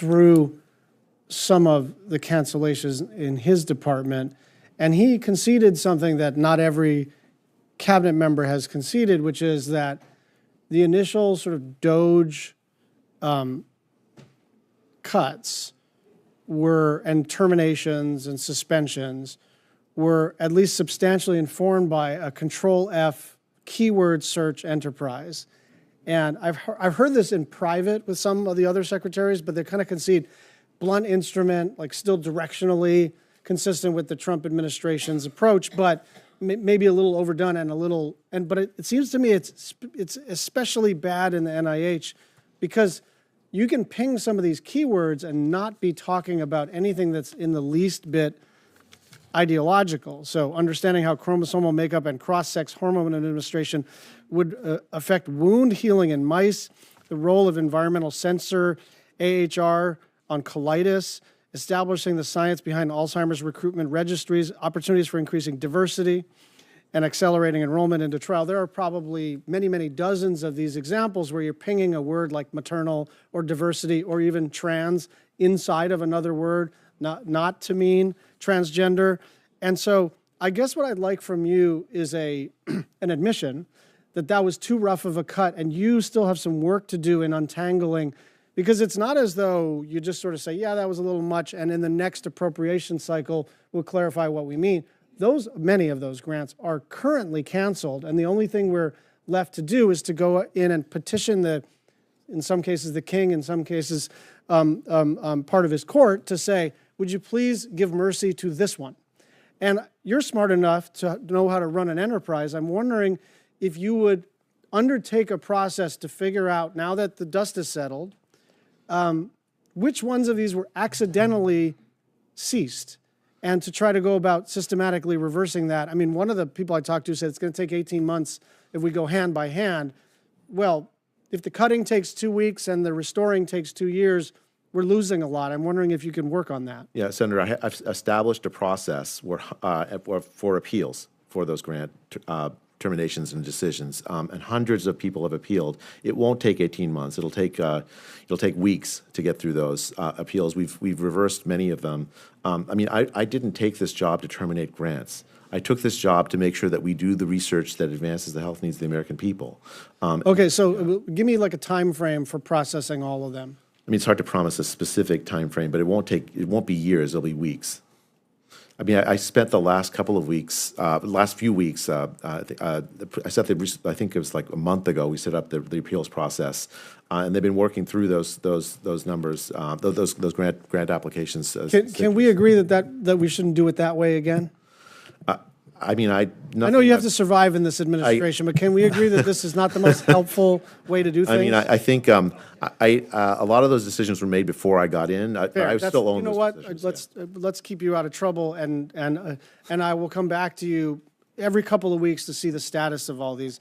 through some of the cancellations in his department, and he conceded something that not every cabinet member has conceded, which is that the initial sort of DOGE cuts and terminations and suspensions were at least substantially informed by a Control F keyword search enterprise. And I've heard this in private with some of the other secretaries, but they kind of concede blunt instrument, like still directionally consistent with the Trump administration's approach, but maybe a little overdone and but it seems to me it's especially bad in the NIH because you can ping some of these keywords and not be talking about anything that's in the least bit ideological. So understanding how chromosomal makeup and cross-sex hormone administration would affect wound healing in mice, the role of environmental sensor, AHR on colitis, establishing the science behind Alzheimer's recruitment registries, opportunities for increasing diversity, and accelerating enrollment into trial. There are probably many, many dozens of these examples where you're pinging a word like maternal or diversity or even trans inside of another word, not to mean transgender. And so I guess what I'd like from you is an admission that was too rough of a cut and you still have some work to do in untangling, because it's not as though you just sort of say, yeah, that was a little much, and in the next appropriation cycle, we'll clarify what we mean. Many of those grants are currently canceled, and the only thing we're left to do is to go in and petition in some cases the king, in some cases part of his court, to say, would you please give mercy to this one? And you're smart enough to know how to run an enterprise. I'm wondering if you would undertake a process to figure out, now that the dust is settled, which ones of these were accidentally ceased, and to try to go about systematically reversing that. I mean, one of the people I talked to said it's going to take 18 months if we go hand by hand. Well, if the cutting takes 2 weeks and the restoring takes 2 years, we're losing a lot. I'm wondering if you can work on that. Yeah, Senator, I've established a process for appeals for those grant terminations and decisions, and hundreds of people have appealed. It won't take 18 months. It'll take weeks to get through those appeals. We've reversed many of them. I mean, I didn't take this job to terminate grants. I took this job to make sure that we do the research that advances the health needs of the American people. Okay, so give me like a time frame for processing all of them. I mean, it's hard to promise a specific time frame, but it won't be years. It'll be weeks. I mean, I spent the last couple of weeks, last few weeks. I think it was like a month ago. We set up the appeals process, and they've been working through those numbers, those grant applications. Can we agree that we shouldn't do it that way again? I mean, I know you have to survive in this administration, but can we agree that this is not the most helpful way to do things? I mean, I think a lot of those decisions were made before I got in. I still own those decisions. You know what? Let's keep you out of trouble, and I will come back to you every couple of weeks to see the status of all these.